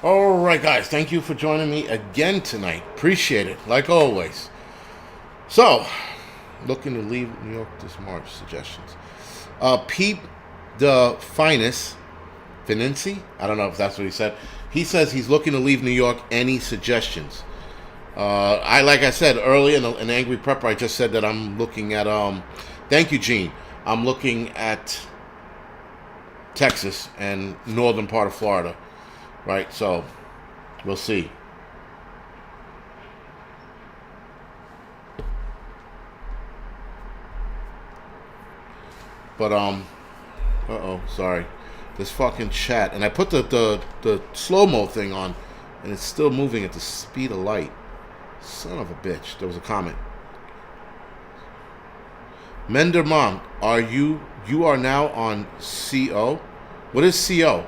All right, guys. Thank you for joining me again tonight. Appreciate it, like always. So, looking to leave New York this March. Suggestions. Pete the Finest, Financy. I don't know if that's what he said. He says he's looking to leave New York. Any suggestions? Like I said earlier in Angry Prepper, I just said that I'm looking at. Thank you, Gene. I'm looking at Texas and northern part of Florida. Right, so we'll see. But sorry, this fucking chat, and I put the slow mo thing on, and it's still moving at the speed of light. Son of a bitch. There was a comment. Mender Mom, you are now on CO? What is CO?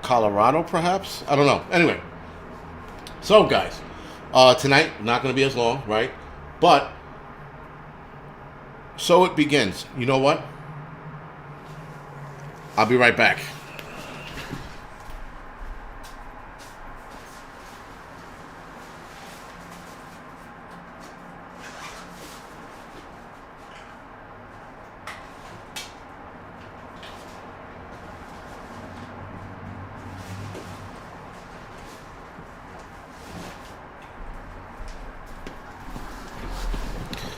Colorado, perhaps? I don't know. Anyway, so guys, tonight not going to be as long, right? But so it begins. You know what? I'll be right back.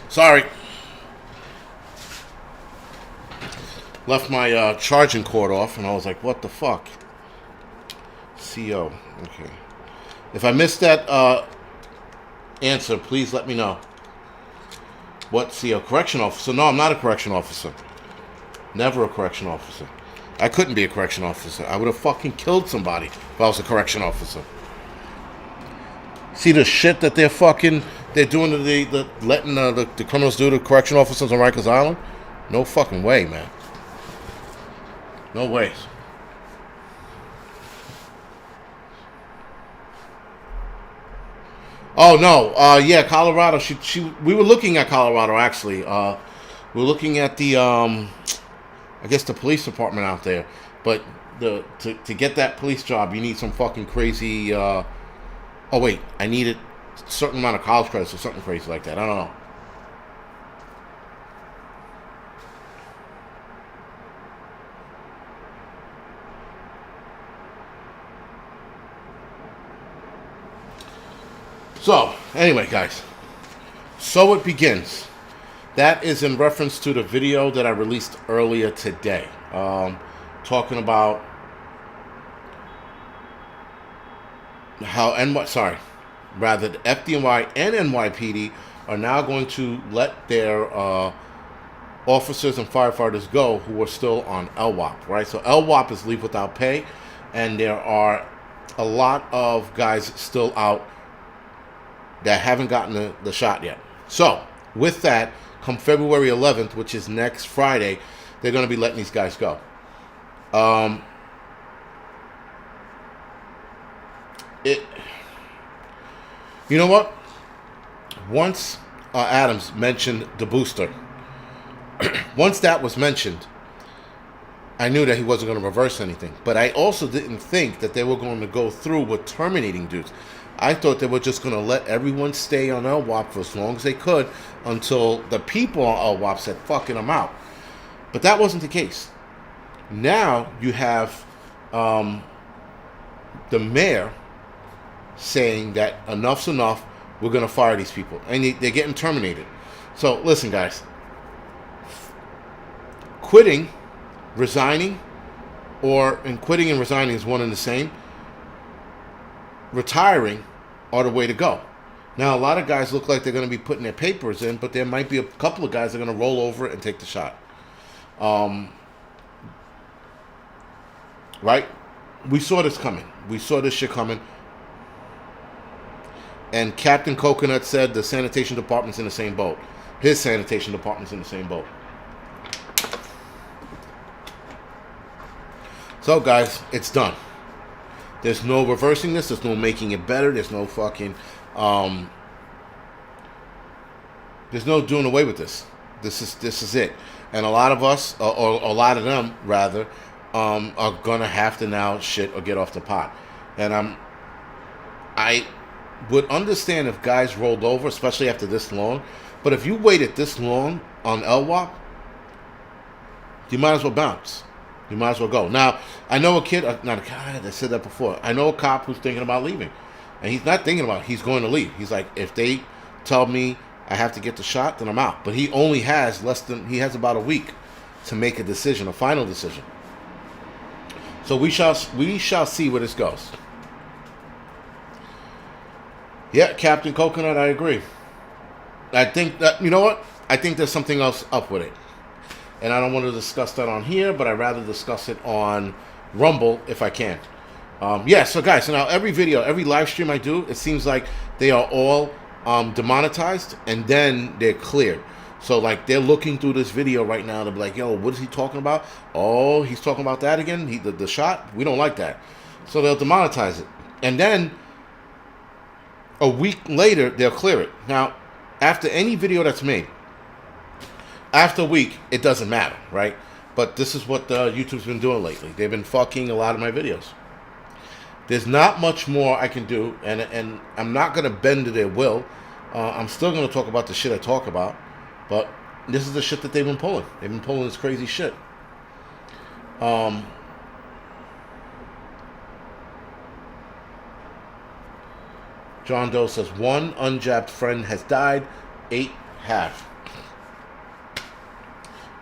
Sorry. Left my charging cord off, and I was like, what the fuck? CO. Okay. If I missed that answer, please let me know. What CO? Correction officer? No, I'm not a correction officer. Never a correction officer. I couldn't be a correction officer. I would have fucking killed somebody if I was a correction officer. See the shit that they're doing to the letting the criminals do to correction officers on Rikers Island? No fucking way, man. No ways. Oh no, yeah, Colorado. We were looking at Colorado actually. We were looking at the I guess the police department out there, but to get that police job, you need some fucking crazy. Oh wait, I needed a certain amount of college credits or something crazy like that. I don't know. So anyway, guys, so it begins. That is in reference to the video that I released earlier today, talking about how rather the FDNY and NYPD are now going to let their officers and firefighters go who are still on LWOP, right? So LWOP is leave without pay, and there are a lot of guys still out that haven't gotten the shot yet. So with that, come February 11th, which is next Friday, they're going to be letting these guys go. It, you know what? Once Adams mentioned the booster, once that was mentioned, I knew that he wasn't going to reverse anything. But I also didn't think that they were going to go through with terminating dudes. I thought they were just going to let everyone stay on LWOP for as long as they could until the people on LWOP said fucking them out. But that wasn't the case. Now you have the mayor saying that enough's enough, we're going to fire these people. And they're getting terminated. So listen, guys. Quitting, resigning, and quitting and resigning is one and the same. Retiring are the way to go. Now, a lot of guys look like they're going to be putting their papers in, but there might be a couple of guys that are going to roll over it and take the shot. Right? We saw this coming. We saw this shit coming. And Captain Coconut said the sanitation department's in the same boat. His sanitation department's in the same boat. So, guys, it's done. There's no reversing this. There's no making it better. There's no fucking... there's no doing away with this. This is it. And a lot of us, or a lot of them, rather, are gonna have to now shit or get off the pot. And I would understand if guys rolled over, especially after this long. But if you waited this long on LWAP, you might as well bounce. You might as well go. Now, I know a kid, not a kid, I said that before. I know a cop who's thinking about leaving. And he's not thinking about it, he's going to leave. He's like, if they tell me I have to get the shot, then I'm out. But he only has he has about a week to make a decision, a final decision. So we shall see where this goes. Yeah, Captain Coconut, I agree. I think that, you know what? I think there's something else up with it. And I don't want to discuss that on here, but I'd rather discuss it on Rumble if I can. Yeah, so guys, so now every video, every live stream I do, it seems like they are all demonetized and then they're cleared. So like they're looking through this video right now to be like, yo, what is he talking about? Oh, he's talking about that again? The shot? We don't like that. So they'll demonetize it. And then a week later, they'll clear it. Now, after any video that's made, after a week, it doesn't matter, right? But this is what YouTube's been doing lately. They've been fucking a lot of my videos. There's not much more I can do, and I'm not going to bend to their will. I'm still going to talk about the shit I talk about, but this is the shit that they've been pulling. They've been pulling this crazy shit. John Doe says, 1 unjabbed friend has died, 8 have.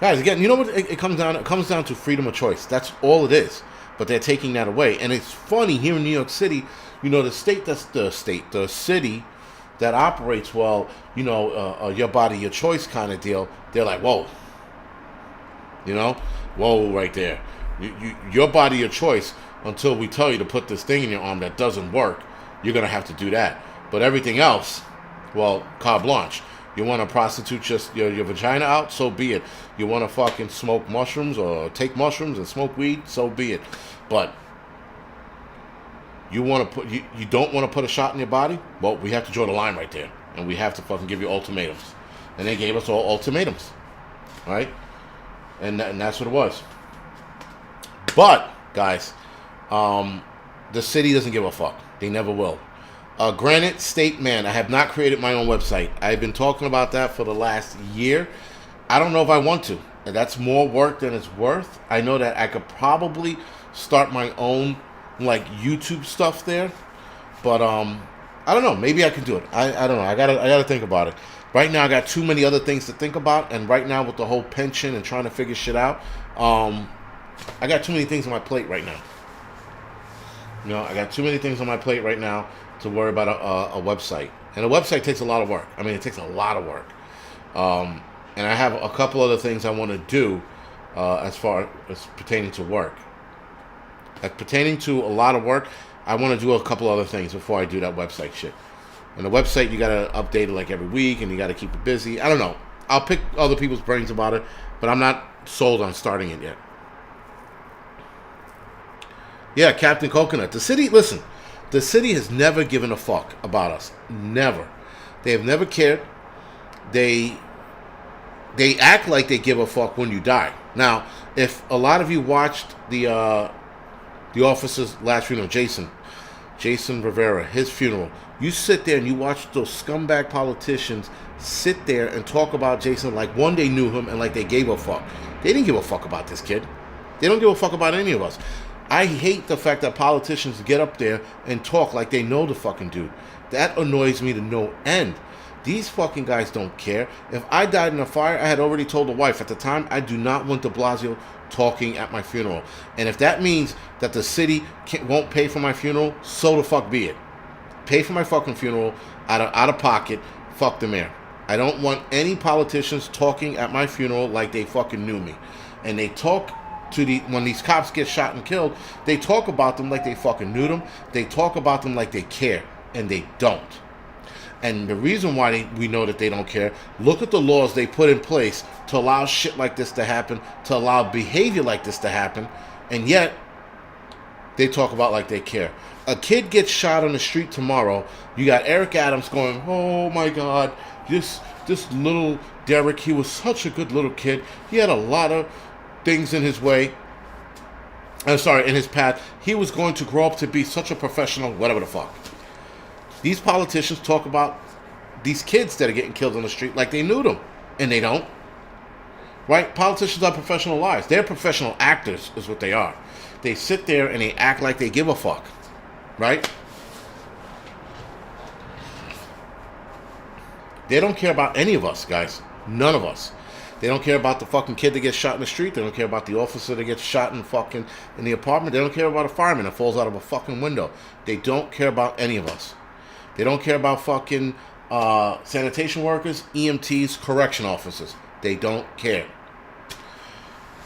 Guys, again, you know what it comes down? It comes down to freedom of choice. That's all it is. But they're taking that away. And it's funny, here in New York City, you know, the city that operates, well, you know, your body, your choice kind of deal, they're like, whoa. You know? Whoa, right there. Your body, your choice, until we tell you to put this thing in your arm that doesn't work, you're going to have to do that. But everything else, well, carte blanche. You want to prostitute just your vagina out? So be it. You want to fucking smoke mushrooms or take mushrooms and smoke weed? So be it. But you want to put you don't want to put a shot in your body? Well, we have to draw the line right there, and we have to fucking give you ultimatums. And they gave us all ultimatums, right? And that's what it was. But guys, the city doesn't give a fuck. They never will. Granite State Man, I have not created my own website. I've been talking about that for the last year. I don't know if I want to. That's more work than it's worth. I know that I could probably start my own like YouTube stuff there, but I don't know. Maybe I can do it. I don't know. I gotta think about it. Right now, I got too many other things to think about, and right now with the whole pension and trying to figure shit out, I got too many things on my plate right now. You know, I got too many things on my plate right now to worry about a website. And a website takes a lot of work. I mean, it takes a lot of work. And I have a couple other things I want to do as far as pertaining to work. As pertaining to a lot of work, I want to do a couple other things before I do that website shit. And the website, you got to update it like every week, and you got to keep it busy. I don't know. I'll pick other people's brains about it, but I'm not sold on starting it yet. Yeah, Captain Coconut. The city, listen, the city has never given a fuck about us. Never. They have never cared. They act like they give a fuck when you die. Now, if a lot of you watched the officer's last funeral, Jason Rivera, his funeral, you sit there and you watch those scumbag politicians sit there and talk about Jason like one they knew him and like they gave a fuck. They didn't give a fuck about this kid. They don't give a fuck about any of us. I hate the fact that politicians get up there and talk like they know the fucking dude. That annoys me to no end. These fucking guys don't care. If I died in a fire, I had already told the wife at the time, I do not want de Blasio talking at my funeral. And if that means that the city won't pay for my funeral, so the fuck be it. Pay for my fucking funeral out of pocket. Fuck the mayor. I don't want any politicians talking at my funeral like they fucking knew me. And they talk when these cops get shot and killed, they talk about them like they fucking knew them. They talk about them like they care, and they don't. And the reason why we know that they don't care, look at the laws they put in place to allow shit like this to happen, to allow behavior like this to happen, and yet they talk about like they care. A kid gets shot on the street tomorrow, you got Eric Adams going, oh my God, this little Derek, he was such a good little kid. He had a lot of things in his way. I'm sorry, in his path, he was going to grow up to be such a professional, whatever the fuck. These politicians talk about these kids that are getting killed on the street like they knew them, and they don't. Right? Politicians are professional liars. They're professional actors, is what they are. They sit there and they act like they give a fuck. Right? They don't care about any of us, guys. None of us. They don't care about the fucking kid that gets shot in the street. They don't care about the officer that gets shot in the apartment. They don't care about a fireman that falls out of a fucking window. They don't care about any of us. They don't care about fucking sanitation workers, EMTs, correction officers. They don't care.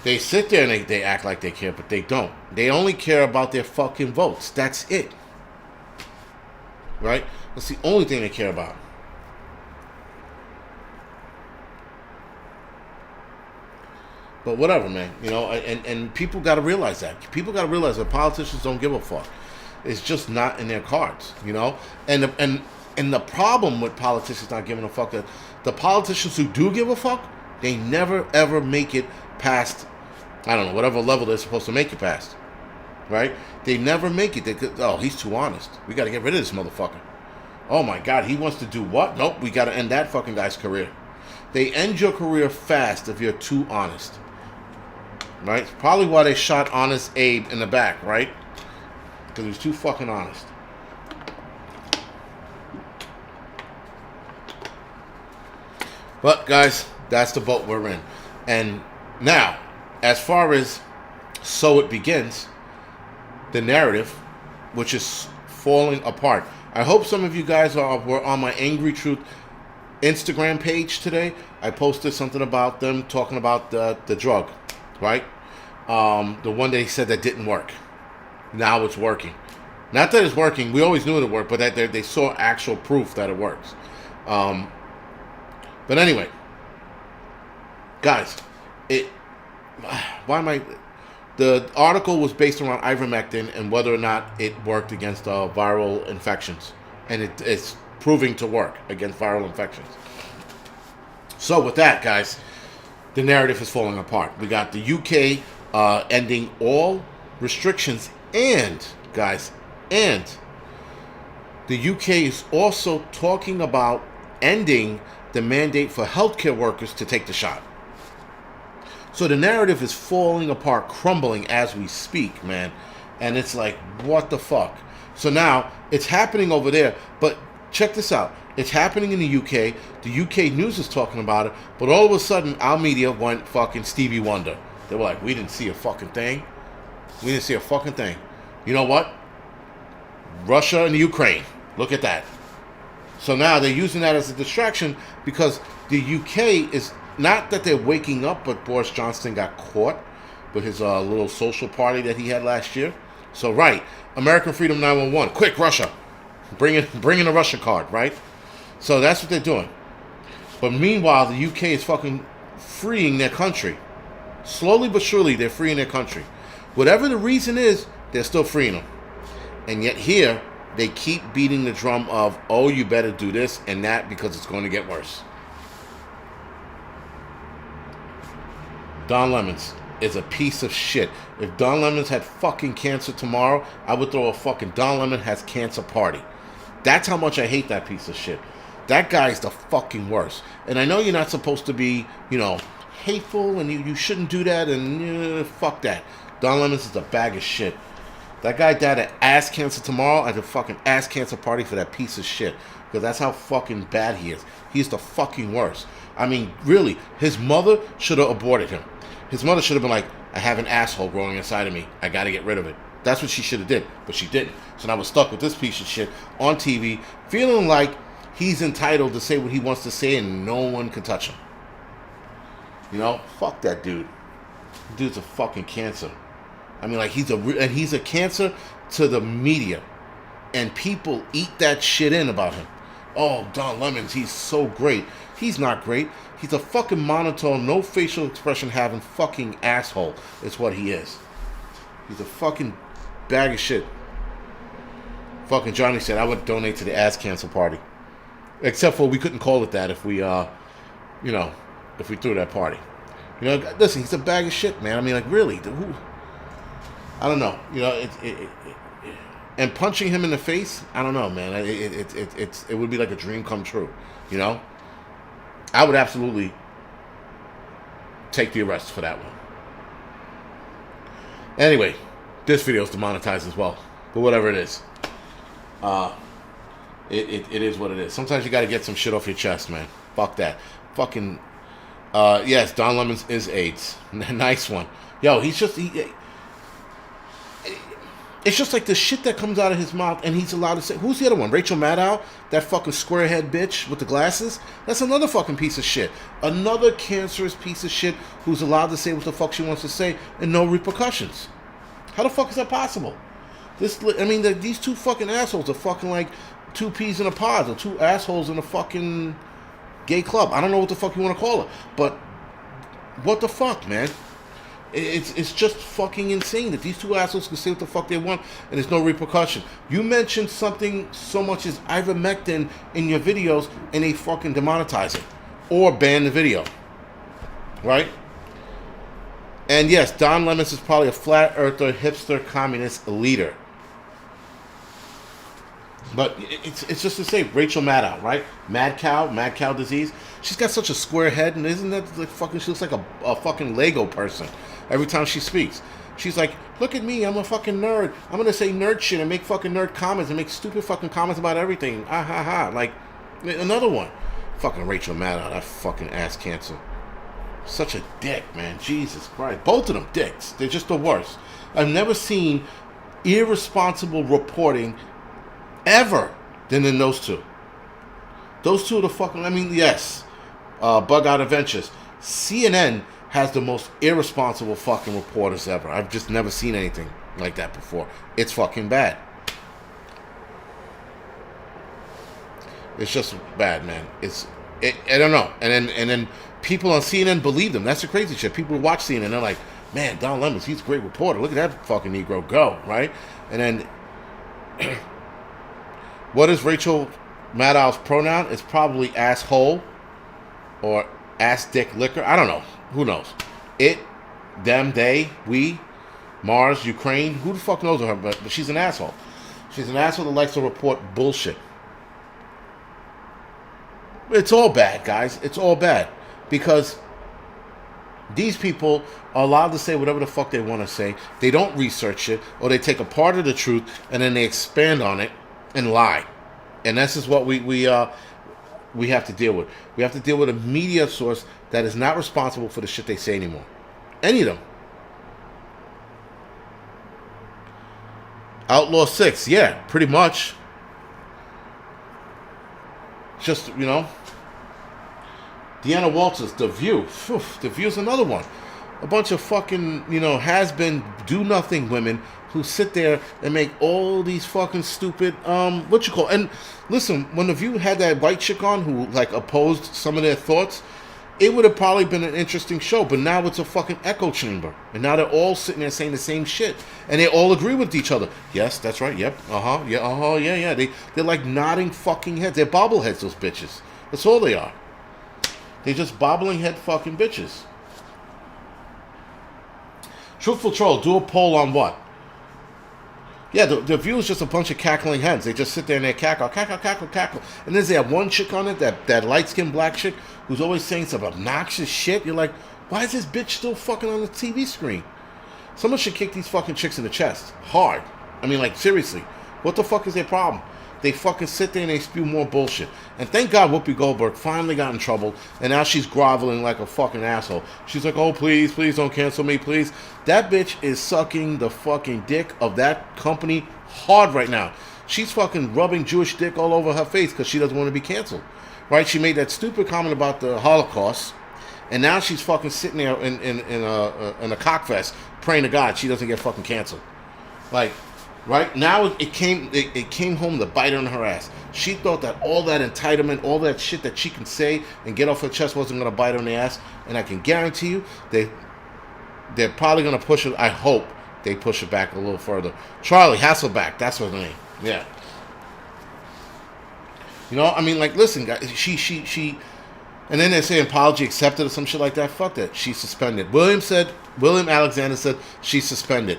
They sit there and they act like they care, but they don't. They only care about their fucking votes. That's it. Right? That's the only thing they care about. But whatever, man. You know, and people got to realize that. People got to realize that politicians don't give a fuck. It's just not in their cards, you know? And the problem with politicians not giving a fuck, that the politicians who do give a fuck, they never ever make it past, I don't know, whatever level they're supposed to make it past. Right? They never make it. Oh, he's too honest. We got to get rid of this motherfucker. Oh my God, he wants to do what? Nope, we got to end that fucking guy's career. They end your career fast if you're too honest. Right? It's probably why they shot Honest Abe in the back, right? Because he was too fucking honest. But, guys, that's the boat we're in. And now, as far as So It Begins, the narrative, which is falling apart. I hope some of you guys were on my Angry Truth Instagram page today. I posted something about them talking about the drug, right? The one they said that didn't work. Now it's working. Not that it's working. We always knew it would work, but that they saw actual proof that it works. But anyway, guys, the article was based around ivermectin and whether or not it worked against viral infections, and it's proving to work against viral infections. So with that, guys, the narrative is falling apart. We got the UK ending all restrictions, and guys, and the UK is also talking about ending the mandate for healthcare workers to take the shot. So the narrative is falling apart, crumbling as we speak, man. And it's like, what the fuck? So now, it's happening over there, but check this out. It's happening in the UK. The UK news is talking about it, but all of a sudden, our media went fucking Stevie Wonder. They were like, we didn't see a fucking thing. We didn't see a fucking thing. You know what? Russia and Ukraine. Look at that. So now they're using that as a distraction because the UK is, not that they're waking up, but Boris Johnson got caught with his little social party that he had last year. So, right, American Freedom 911, quick, Russia. Bring in the Russia card, right? So that's what they're doing. But meanwhile, the UK is fucking freeing their country. Slowly but surely, they're freeing their country. Whatever the reason is, they're still freeing them. And yet here, they keep beating the drum of, oh, you better do this and that because it's going to get worse. Don Lemons is a piece of shit. If Don Lemons had fucking cancer tomorrow, I would throw a fucking Don Lemon has cancer party. That's how much I hate that piece of shit. That guy's the fucking worst. And I know you're not supposed to be, hateful, and you shouldn't do that, and fuck that. Don Lemons is a bag of shit. That guy died of ass cancer tomorrow at a fucking ass cancer party for that piece of shit. Because that's how fucking bad he is. He's the fucking worst. I mean, really, his mother should have aborted him. His mother should have been like, I have an asshole growing inside of me. I got to get rid of it. That's what she should have did, but she didn't. So now we're stuck with this piece of shit on TV, feeling like he's entitled to say what he wants to say and no one can touch him. Fuck that dude. Dude's a fucking cancer. I mean, like, he's a cancer to the media. And people eat that shit in about him. Oh, Don Lemons, he's so great. He's not great. He's a fucking monotone, no facial expression having fucking asshole is what he is. He's a fucking bag of shit. Fucking Johnny said I would donate to the ass cancer party. Except for we couldn't call it that if we, if we threw that party. Listen, he's a bag of shit, man. I mean, like, really, who? I don't know. You know, and punching him in the face. I don't know, man. It would be like a dream come true. You know, I would absolutely take the arrest for that one. Anyway, this video is demonetized as well, but whatever it is, it is what it is. Sometimes you got to get some shit off your chest, man. Fuck that. Fucking yes, Don Lemon is AIDS. Nice one. Yo, he's just it's just like the shit that comes out of his mouth, and he's allowed to say. Who's the other one? Rachel Maddow, that fucking squarehead bitch with the glasses. That's another fucking piece of shit. Another cancerous piece of shit who's allowed to say what the fuck she wants to say and no repercussions. How the fuck is that possible? These two fucking assholes are fucking like two peas in a pod, or two assholes in a fucking gay club. I don't know what the fuck you want to call it, but what the fuck, man? It's just fucking insane that these two assholes can say what the fuck they want and there's no repercussion. You mentioned something so much as ivermectin in your videos and they fucking demonetize it or ban the video, right? And yes, Don Lemon is probably a flat earther, hipster, communist leader. But it's just to say, Rachel Maddow, right? Mad cow disease. She's got such a square head, and isn't that like fucking? She looks like a fucking Lego person every time she speaks. She's like, look at me, I'm a fucking nerd. I'm gonna say nerd shit and make fucking nerd comments and make stupid fucking comments about everything. Ah ha ha. Like another one. Fucking Rachel Maddow, that fucking ass cancer. Such a dick, man. Jesus Christ. Both of them dicks. They're just the worst. I've never seen irresponsible reporting ever than in those two. Those two are the fucking, yes. Bug Out Adventures. CNN has the most irresponsible fucking reporters ever. I've just never seen anything like that before. It's fucking bad. It's just bad, man. I don't know. And then people on CNN believe them. That's the crazy shit. People who watch CNN, they're like, man, Don Lemon, he's a great reporter. Look at that fucking Negro go, right? And then what is Rachel Maddow's pronoun? It's probably asshole or ass dick liquor. I don't know. Who knows? It, them, they, we, Mars, Ukraine. Who the fuck knows her? But she's an asshole. She's an asshole that likes to report bullshit. It's all bad, guys. It's all bad. Because these people are allowed to say whatever the fuck they want to say. They don't research it, or they take a part of the truth and then they expand on it and lie. And this is what we have to deal with. We have to deal with a media source that is not responsible for the shit they say anymore. Any of them. Outlaw 6, yeah, pretty much. Just, Deanna Walters, The View. Phew, The View's another one. A bunch of fucking, has-been do-nothing women who sit there and make all these fucking stupid, And listen, when The View had that white chick on who, opposed some of their thoughts, it would have probably been an interesting show, but now it's a fucking echo chamber. And now they're all sitting there saying the same shit. And they all agree with each other. Yes, that's right, yep, yeah. They're like nodding fucking heads. They're bobbleheads, those bitches. That's all they are. They're just bobbling head fucking bitches. Truthful Troll, do a poll on what? Yeah, the View is just a bunch of cackling hens. They just sit there and they cackle. And then they have one chick on it, that light-skinned black chick, who's always saying some obnoxious shit. You're like, why is this bitch still fucking on the TV screen? Someone should kick these fucking chicks in the chest. Hard. Seriously. What the fuck is their problem? They fucking sit there and they spew more bullshit. And thank God Whoopi Goldberg finally got in trouble, and now she's groveling like a fucking asshole. She's like, oh, please don't cancel me, please. That bitch is sucking the fucking dick of that company hard right now. She's fucking rubbing Jewish dick all over her face because she doesn't want to be canceled. Right? She made that stupid comment about the Holocaust, and now she's fucking sitting there in a cockfest praying to God she doesn't get fucking canceled. Right now, it came home to bite her in her ass. She thought that all that entitlement, all that shit that she can say and get off her chest wasn't going to bite her in the ass. And I can guarantee you, they're probably going to push it. I hope they push it back a little further. Charlie Hasselbeck, that's her name. Yeah. Listen, guys, she, and then they say apology accepted or some shit like that. Fuck that. She's suspended. William Alexander said she's suspended.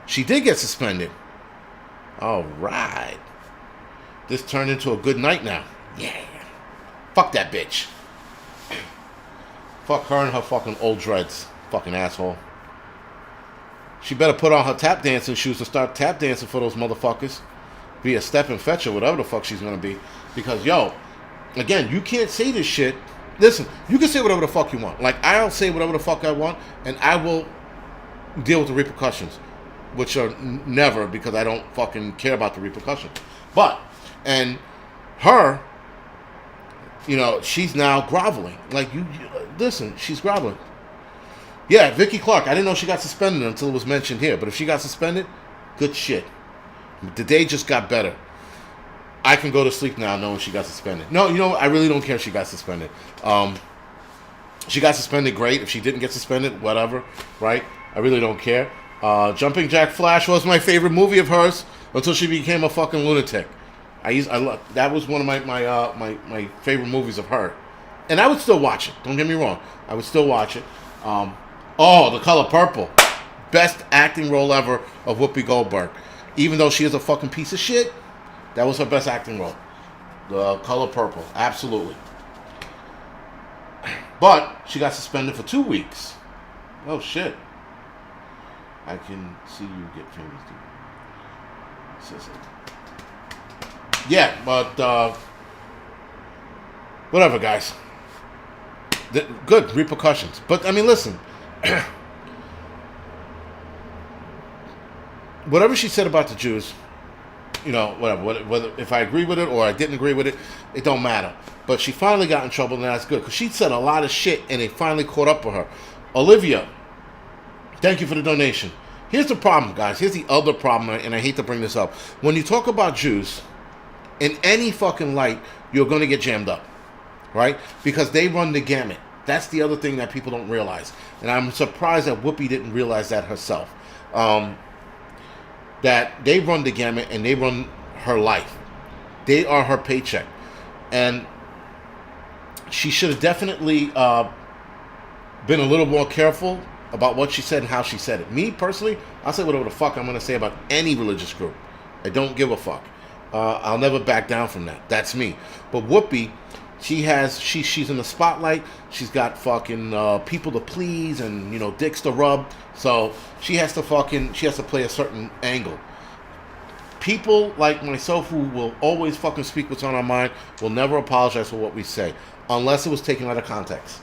She did get suspended. All right. This turned into a good night now. Yeah. Fuck that bitch. Fuck her and her fucking old dreads. Fucking asshole. She better put on her tap dancing shoes to start tap dancing for those motherfuckers. Be a step and fetch or whatever the fuck she's gonna be. Because, yo, again, you can't say this shit. Listen, you can say whatever the fuck you want. Like, I'll say whatever the fuck I want, and I will deal with the repercussions. Which are never, because I don't fucking care about the repercussions. But, and her, you know, she's now groveling. Like, you listen, she's groveling. Yeah, Vicky Clark. I didn't know she got suspended until it was mentioned here. But if she got suspended, good shit. The day just got better. I can go to sleep now knowing she got suspended. No, you know, I really don't care if she got suspended. She got suspended, great. If she didn't get suspended, whatever, right? I really don't care. Jumping Jack Flash was my favorite movie of hers until she became a fucking lunatic. That was one of my favorite movies of her, and I would still watch it. Don't get me wrong, I would still watch it. The Color Purple, best acting role ever of Whoopi Goldberg. Even though she is a fucking piece of shit, that was her best acting role. The Color Purple, absolutely. But she got suspended for 2 weeks. Oh shit. I can see you get famous, dude. Yeah, but whatever, guys. Good repercussions. But I mean, listen. Whatever she said about the Jews, you know, whether if I agree with it or I didn't agree with it, it don't matter. But she finally got in trouble, and that's good because she said a lot of shit, and it finally caught up with her. Olivia, thank you for the donation. Here's the problem, guys. Here's the other problem, and I hate to bring this up. When you talk about Jews, in any fucking light, you're going to get jammed up, right? Because they run the gamut. That's the other thing that people don't realize. And I'm surprised that Whoopi didn't realize that herself. That they run the gamut and they run her life. They are her paycheck. And she should have definitely been a little more careful about what she said and how she said it. Me, personally, I'll say whatever the fuck I'm going to say about any religious group. I don't give a fuck. I'll never back down from that. That's me. But Whoopi, she's in the spotlight. She's got fucking people to please and, you know, dicks to rub. So she has to play a certain angle. People like myself who will always fucking speak what's on our mind will never apologize for what we say. Unless it was taken out of context.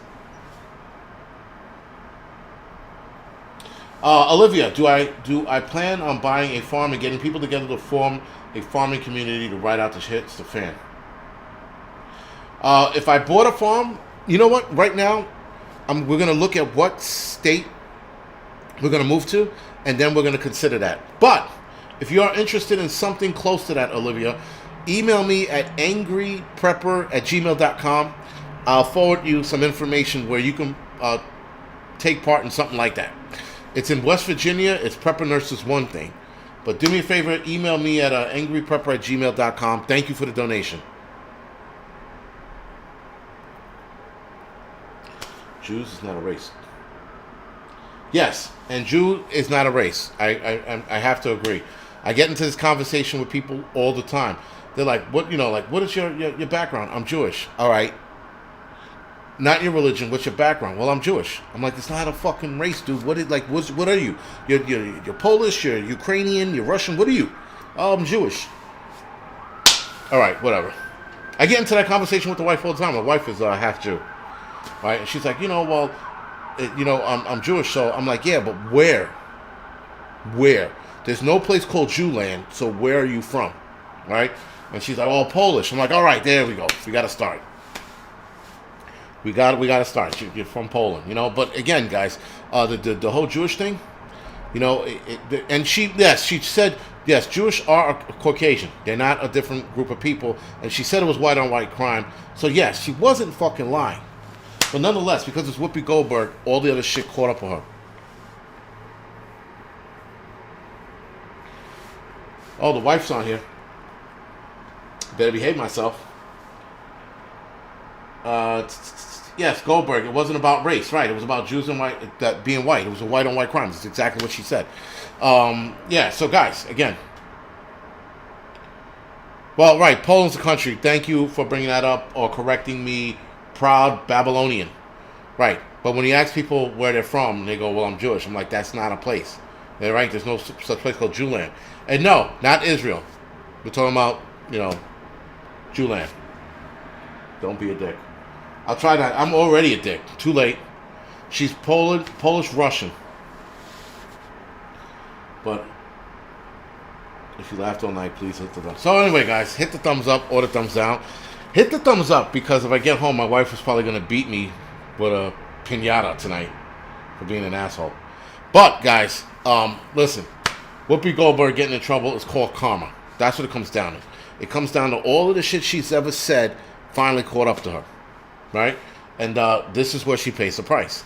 Olivia, do I plan on buying a farm and getting people together to form a farming community to ride out the hits to fan? If I bought a farm, you know what? Right now, we're going to look at what state we're going to move to, and then we're going to consider that. But if you are interested in something close to that, Olivia, email me at angryprepper@gmail.com. I'll forward you some information where you can take part in something like that. It's in West Virginia. It's Prepper Nurses One thing. But do me a favor, email me at angryprepper@gmail.com. Thank you for the donation. Jews is not a race. Yes, and Jew is not a race. I have to agree. I get into this conversation with people all the time. They're like, what is your background? I'm Jewish. All right. Not your religion. What's your background? Well, I'm Jewish. I'm like, it's not a fucking race, dude. What are you? You're Polish. You're Ukrainian. You're Russian. What are you? Oh, I'm Jewish. All right, whatever. I get into that conversation with the wife all the time. My wife is half Jew, right? And she's like, I'm Jewish. So I'm like, yeah, but where? Where? There's no place called Jewland. So where are you from, right? And she's like, oh, Polish. I'm like, all right, there we go. We got to start. We got to start. You're from Poland, you know. But again, guys, the whole Jewish thing, you know, and she said, yes, Jewish are Caucasian. They're not a different group of people. And she said it was white on white crime. So yes, she wasn't fucking lying. But nonetheless, because it's Whoopi Goldberg, all the other shit caught up with her. Oh, the wife's on here. Better behave myself. yes, Goldberg. It wasn't about race, right? It was about Jews and white, that being white. It was a white on white crime. That's exactly what she said. Yeah. So, guys, again. Well, right. Poland's a country. Thank you for bringing that up or correcting me. Proud Babylonian. Right. But when you ask people where they're from, they go, "Well, I'm Jewish." I'm like, that's not a place. They're right. There's no such place called Jewland. And no, not Israel. We're talking about, Jewland. Don't be a dick. I'll try that. I'm already a dick. Too late. She's Polish Russian. But if you laughed all night, please hit the thumbs. So anyway, guys, hit the thumbs up or the thumbs down. Hit the thumbs up because if I get home, my wife is probably going to beat me with a piñata tonight for being an asshole. But, guys, listen. Whoopi Goldberg getting in trouble is called karma. That's what it comes down to. It comes down to all of the shit she's ever said finally caught up to her. Right? And this is where she pays the price.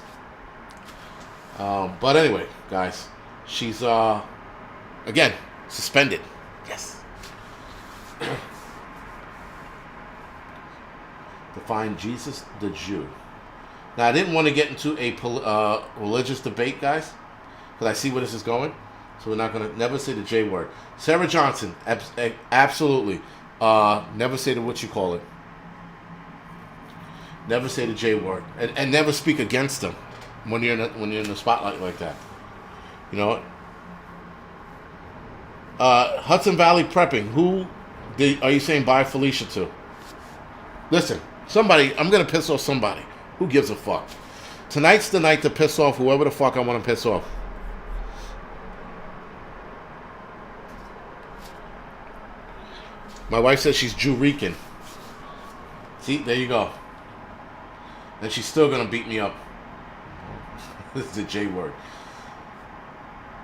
But anyway, guys, she's, again, suspended. Yes. Define Jesus the Jew. Now, I didn't want to get into a religious debate, guys, because I see where this is going. So we're not going to never say the J word. Sarah Johnson, absolutely. Never say the what you call it. Never say the J word, and never speak against them when you're in the spotlight like that. You know what? Hudson Valley Prepping. Who are you saying bye Felicia to? Listen, somebody. I'm gonna piss off somebody. Who gives a fuck? Tonight's the night to piss off whoever the fuck I want to piss off. My wife says she's Jew-Rican. See, there you go. And she's still gonna beat me up. This is the J word.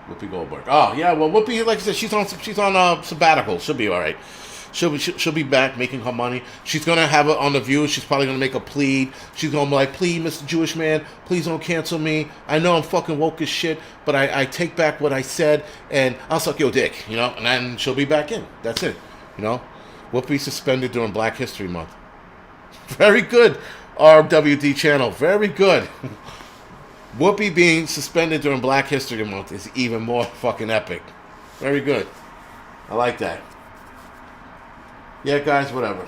Whoopi Goldberg. Oh yeah, well Whoopi, like I said, she's on sabbatical. She'll be all right. She'll be back making her money. She's gonna have it on the View. She's probably gonna make a plea. She's gonna be like, "Please, Mr. Jewish man, please don't cancel me. I know I'm fucking woke as shit, but I take back what I said, and I'll suck your dick." And then she'll be back in. That's it. Whoopi suspended during Black History Month. Very good, RWD channel. Very good. Whoopi being suspended during Black History Month is even more fucking epic. Very good. I like that. Yeah, guys, whatever.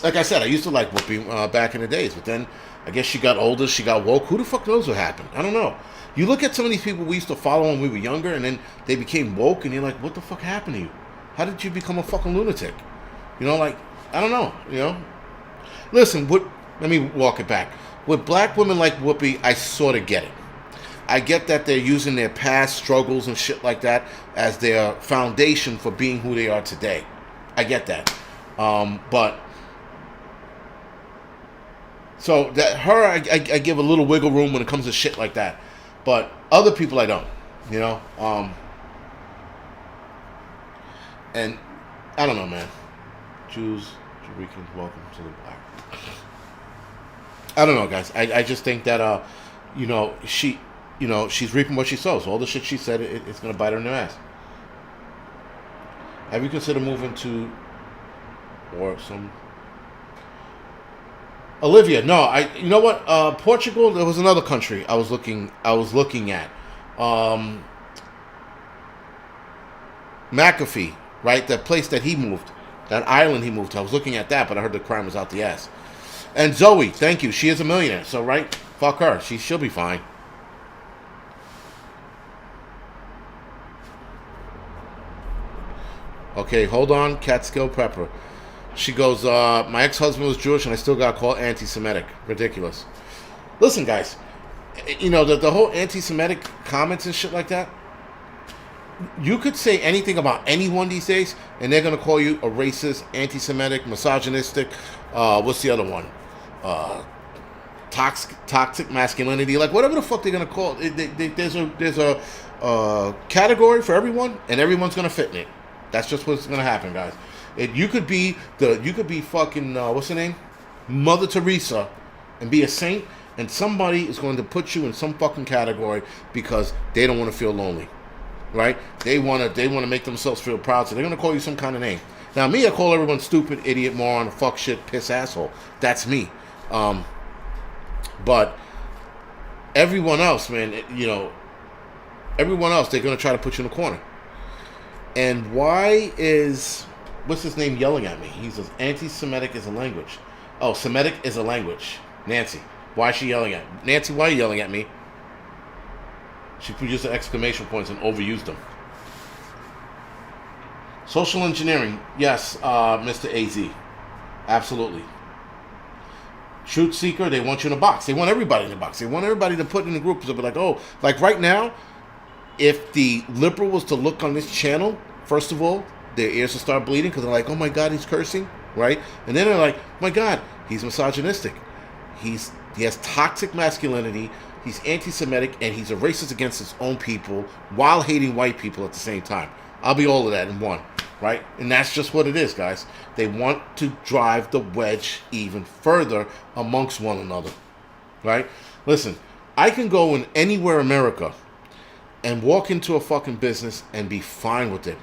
Like I said, I used to like Whoopi back in the days, but then I guess she got older, she got woke. Who the fuck knows what happened? I don't know. You look at some of these people we used to follow when we were younger, and then they became woke, and you're like, what the fuck happened to you? How did you become a fucking lunatic? I don't know, Listen, let me walk it back. With black women like Whoopi, I sort of get it. I get that they're using their past struggles and shit like that as their foundation for being who they are today. I get that. But so that her, I give a little wiggle room when it comes to shit like that. But other people, I don't. And I don't know, man. Jews, Judicans, welcome to the black. I don't know, guys. I just think that she's reaping what she sows. All the shit she said, it's gonna bite her in the ass. Have you considered moving to Olivia? No, you know what? Portugal. There was another country I was looking at. McAfee, right? That place that he moved, that island he moved to. I was looking at that, but I heard the crime was out the ass. And Zoe, thank you. She is a millionaire, so right, fuck her. She'll be fine. Okay, hold on, Catskill Prepper. She goes, my ex-husband was Jewish and I still got called anti-Semitic. Ridiculous. Listen, guys, the whole anti-Semitic comments and shit like that, you could say anything about anyone these days and they're going to call you a racist, anti-Semitic, misogynistic, what's the other one? Toxic masculinity, like whatever the fuck they're going to call it. There's a category for everyone and everyone's going to fit in it. That's just what's gonna happen, guys. You could be fucking what's her name, Mother Teresa, and be a saint, and somebody is going to put you in some fucking category because they don't want to feel lonely, right? They want to make themselves feel proud, so they're gonna call you some kind of name. Now, me, I call everyone stupid, idiot, moron, fuck shit, piss, asshole. That's me. But everyone else, man, everyone else, they're going to try to put you in a corner. And why is, what's his name yelling at me? He says, anti-Semitic is a language. Oh, Semitic is a language. Nancy, why is she yelling at me? Nancy, why are you yelling at me? She produced exclamation points and overused them. Social engineering, yes, Mr. AZ. Absolutely. Truth seeker, they want you in a box. They want everybody in a box. They want everybody to put in a group. They'll be like, oh, like right now, if the liberal was to look on this channel, first of all, their ears will start bleeding because they're like, oh my God, he's cursing, right? And then they're like, oh my God, he's misogynistic. He has toxic masculinity. He's anti-Semitic, and he's a racist against his own people while hating white people at the same time. I'll be all of that in one, right? And that's just what it is, guys. They want to drive the wedge even further amongst one another, right? Listen, I can go in anywhere in America and walk into a fucking business and be fine with it.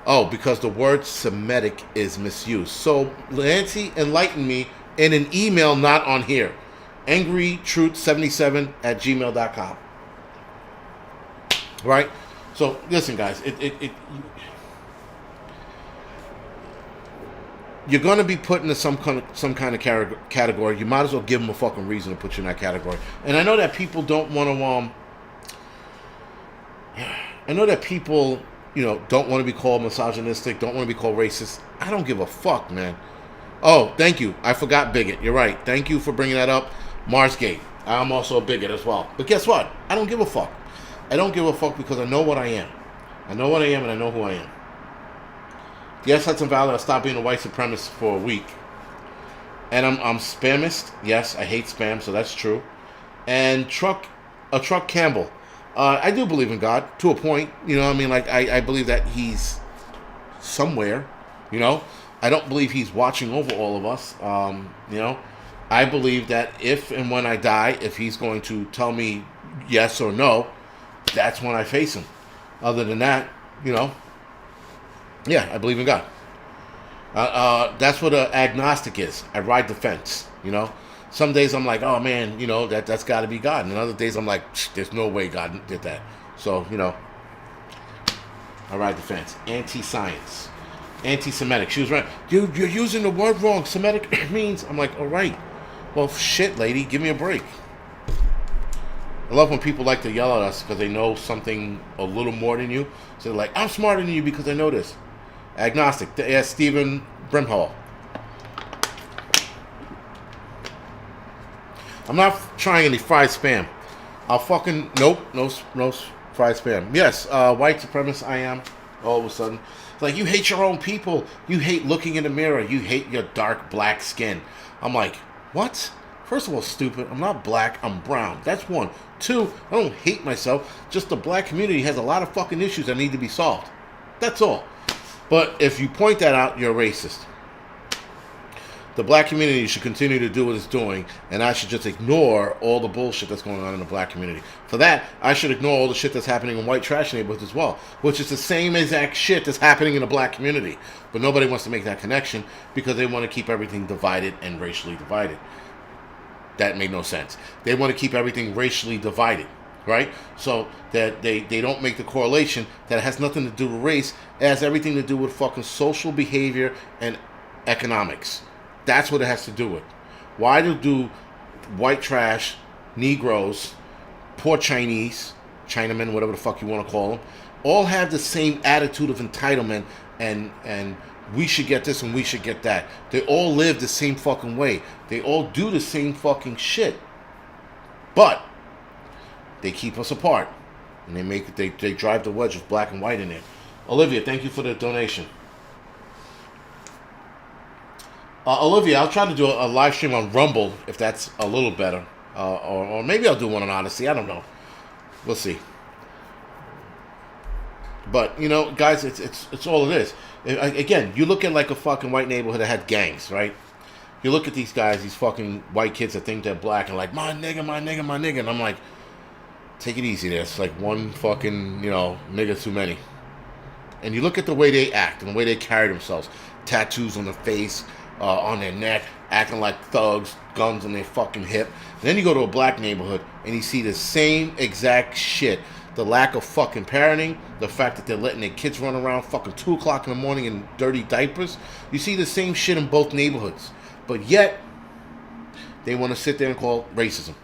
Oh, because the word Semitic is misused. So, Nancy, enlighten me in an email not on here. AngryTruth77@gmail.com. Right? So, listen, guys. You're going to be put into some kind of category. You might as well give them a fucking reason to put you in that category. And I know that people don't want to... I know that people, don't want to be called misogynistic, don't want to be called racist. I don't give a fuck, man. Oh, thank you. I forgot bigot. You're right. Thank you for bringing that up. Marsgate. I'm also a bigot as well. But guess what? I don't give a fuck. I don't give a fuck because I know what I am. I know what I am and I know who I am. Yes, Hudson Valley, I stopped being a white supremacist for a week. And I'm spamist. Yes, I hate spam, so that's true. And Truck Campbell. I do believe in God to a point. You know what I mean? Like, I believe that he's somewhere. I don't believe he's watching over all of us. I believe that if and when I die, if he's going to tell me yes or no, that's when I face him. Other than that, yeah, I believe in God. That's what an agnostic is. I ride the fence, Some days I'm like, oh man, that's got to be God. And other days I'm like, there's no way God did that. So, I ride the fence. Anti-science. Anti-Semitic. She was right. Dude, you're using the word wrong. Semitic means... I'm like, all right. Well, shit, lady. Give me a break. I love when people like to yell at us because they know something a little more than you. So they're like, I'm smarter than you because I know this. Agnostic. Yeah, Stephen Brimhall. I'm not trying any fried spam. I'll fucking... Nope. No fried spam. Yes, white supremacist I am. All of a sudden. It's like, you hate your own people. You hate looking in the mirror. You hate your dark black skin. I'm like, what? First of all, stupid. I'm not black. I'm brown. That's one. Two, I don't hate myself. Just the black community has a lot of fucking issues that need to be solved. That's all. But if you point that out, you're a racist. The black community should continue to do what it's doing, and I should just ignore all the bullshit that's going on in the black community. For that, I should ignore all the shit that's happening in white trash neighborhoods as well, which is the same exact shit that's happening in the black community. But nobody wants to make that connection because they want to keep everything divided and racially divided. That made no sense. They want to keep everything racially divided, right? So that they don't make the correlation that it has nothing to do with race. It has everything to do with fucking social behavior and economics. That's what it has to do with. Why do white trash, Negroes, poor Chinese, Chinamen, whatever the fuck you want to call them, all have the same attitude of entitlement and we should get this and we should get that? They all live the same fucking way. They all do the same fucking shit. But they keep us apart. And they drive the wedge of black and white in there. Olivia, thank you for the donation. Olivia, I'll try to do a live stream on Rumble if that's a little better. Or maybe I'll do one on Odyssey. I don't know. We'll see. But, guys, it's all it is. Again, you look at like a fucking white neighborhood that had gangs, right? You look at these guys, these fucking white kids that think they're black and like, my nigga, my nigga, my nigga. And I'm like, take it easy there. It's like one fucking, nigga too many. And you look at the way they act and the way they carry themselves. Tattoos on the face, on their neck, acting like thugs, guns on their fucking hip. And then you go to a black neighborhood and you see the same exact shit. The lack of fucking parenting, the fact that they're letting their kids run around fucking 2 o'clock in the morning in dirty diapers. You see the same shit in both neighborhoods. But yet, they want to sit there and call it racism.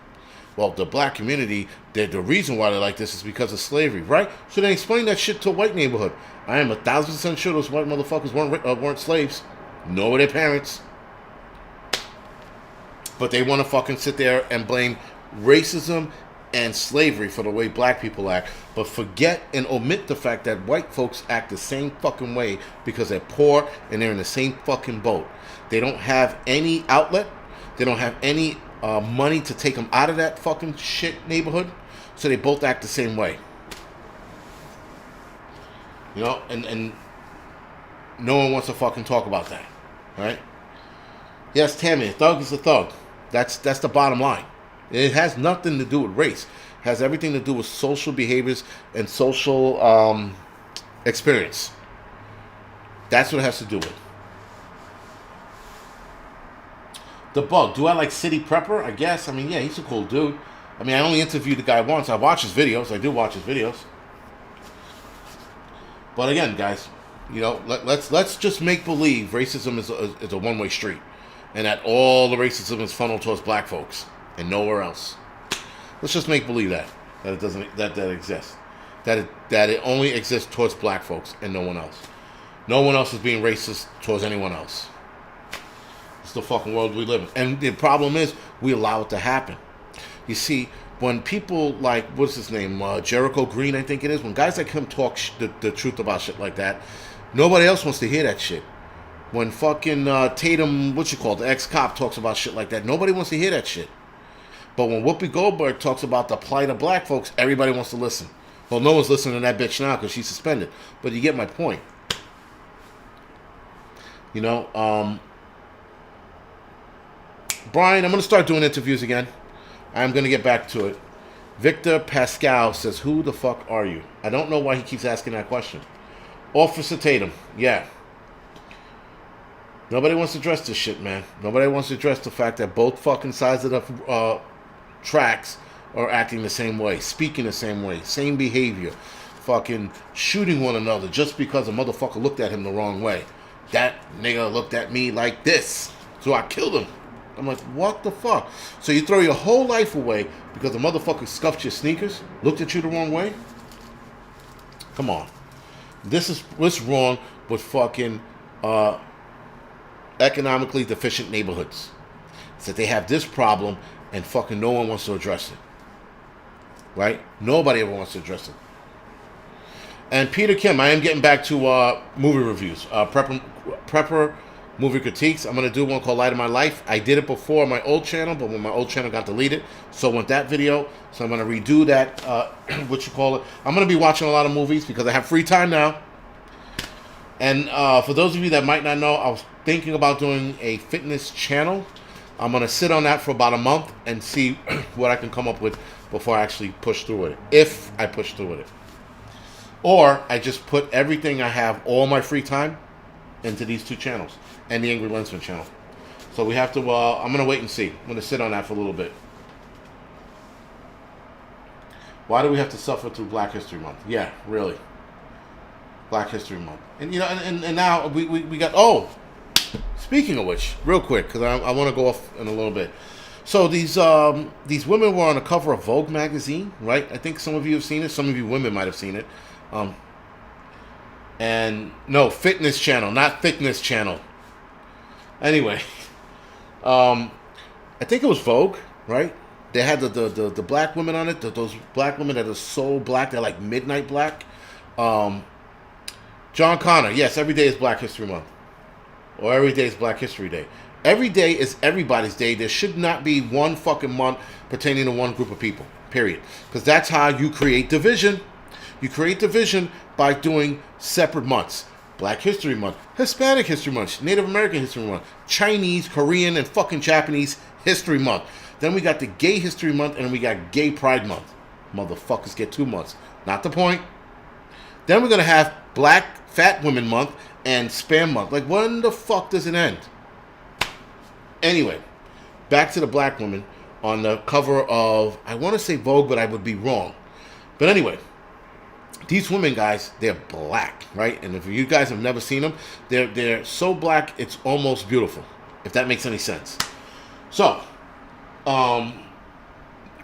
Well, the black community, the reason why they like this is because of slavery, right? So they explain that shit to a white neighborhood. I am 1,000% sure those white motherfuckers weren't slaves. Nor were their parents. But they want to fucking sit there and blame racism and slavery for the way black people act, but forget and omit the fact that white folks act the same fucking way because they're poor and they're in the same fucking boat. They don't have any outlet. They don't have any money to take them out of that fucking shit neighborhood, so they both act the same way. You know, and no one wants to fucking talk about that, right? Yes, Tammy, a thug is a thug. That's the bottom line. It has nothing to do with race. It has everything to do with social behaviors and social experience. That's what it has to do with. The Bug. Do I like City Prepper? I guess. I mean, yeah, he's a cool dude. I mean, I only interviewed the guy once. I watch his videos. I do watch his videos. But again, guys, you know, let's just make believe racism is a one-way street, and that all the racism is funneled towards black folks and nowhere else. Let's just make believe that it doesn't that exists, that it only exists towards black folks and no one else. No one else is being racist towards anyone else. It's the fucking world we live in, and the problem is we allow it to happen. You see, when people like, what's his name, Jericho Green, I think it is, when guys like him talk the truth about shit like that, nobody else wants to hear that shit. When fucking Tatum, the ex-cop, talks about shit like that, nobody wants to hear that shit. But when Whoopi Goldberg talks about the plight of black folks, everybody wants to listen. Well, no one's listening to that bitch now because she's suspended. But you get my point. You know, Brian, I'm going to start doing interviews again. I'm going to get back to it. Victor Pascal says, who the fuck are you? I don't know why he keeps asking that question. Officer Tatum, yeah. Nobody wants to address this shit, man. Nobody wants to address the fact that both fucking sides of the tracks are acting the same way, speaking the same way, same behavior, fucking shooting one another just because a motherfucker looked at him the wrong way. That nigga looked at me like this, so I killed him. I'm like, what the fuck? So you throw your whole life away because a motherfucker scuffed your sneakers, looked at you the wrong way? Come on. This is what's wrong with fucking economically deficient neighborhoods. It's that they have this problem and fucking no one wants to address it. Right? Nobody ever wants to address it. And Peter Kim, I am getting back to movie reviews. Prepper movie critiques. I'm going to do one called Light of My Life. I did it before on my old channel, but when my old channel got deleted, so went that video. So I'm going to redo that, I'm going to be watching a lot of movies because I have free time now. And for those of you that might not know, I was thinking about doing a fitness channel. I'm going to sit on that for about a month and see what I can come up with before I actually push through with it. If I push through with it. Or I just put everything I have, all my free time, into these two channels. And the Angry Lensman channel. So we have to, I'm going to wait and see. I'm going to sit on that for a little bit. Why do we have to suffer through Black History Month? Yeah, really. Black History Month. And, you know, and now we got, speaking of which, real quick, because I want to go off in a little bit. So these women were on the cover of Vogue magazine, right? I think some of you have seen it. Some of you women might have seen it. And no, Fitness Channel, not Fitness Channel. Anyway, I think it was Vogue, right? They had the black women on it. Those black women that are so black, they're like midnight black. John Connor, yes, every day is Black History Month. Or every day is Black History Day. Every day is everybody's day. There should not be one fucking month pertaining to one group of people, period. Because that's how you create division. You create division by doing separate months. Black History Month, Hispanic History Month, Native American History Month, Chinese, Korean, and fucking Japanese History Month. Then we got the Gay History Month, and we got Gay Pride Month. Motherfuckers get 2 months. Not the point. Then we're going to have Black Fat Women Month and Spam Month. Like, when the fuck does it end? Anyway, back to the black woman on the cover of, I want to say Vogue, but I would be wrong. But anyway, these women, guys, they're black, right? And if you guys have never seen them, they're so black, it's almost beautiful, if that makes any sense. So,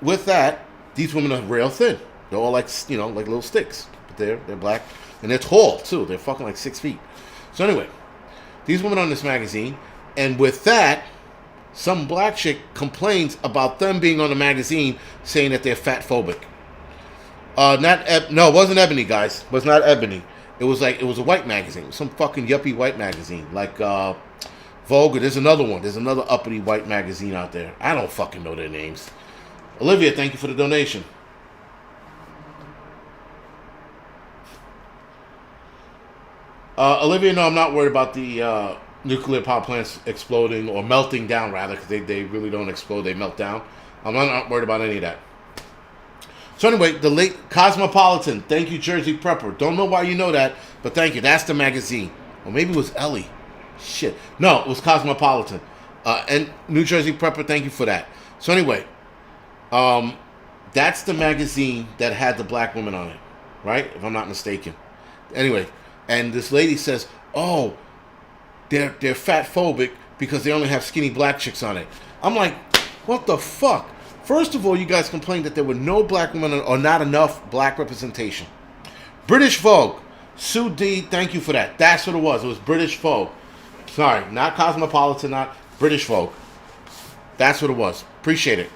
with that, these women are real thin. They're all like, you know, like little sticks. But they're black. And they're tall, too. They're fucking like 6 feet. So anyway, these women on this magazine, and with that, some black chick complains about them being on the magazine, saying that they're fat phobic. No, it wasn't Ebony, guys. It was not Ebony. It was a white magazine, some fucking yuppie white magazine, like Vogue. There's another one. There's another uppity white magazine out there. I don't fucking know their names. Olivia, thank you for the donation. Olivia, no, I'm not worried about the nuclear power plants exploding or melting down, rather, because they really don't explode. They melt down. I'm not worried about any of that. So anyway, the late Cosmopolitan. Thank you, Jersey Prepper. Don't know why you know that, but thank you. That's the magazine. Or maybe it was Ellie. Shit. No, it was Cosmopolitan. And New Jersey Prepper, thank you for that. So anyway, that's the magazine that had the black woman on it, right? If I'm not mistaken. Anyway, and this lady says, oh, they're fat phobic because they only have skinny black chicks on it. I'm like, what the fuck? First of all, you guys complained that there were no black women or not enough black representation. British Vogue. Sue D, thank you for that. That's what it was. It was British Vogue. Sorry, not Cosmopolitan, not British Vogue. That's what it was. Appreciate it.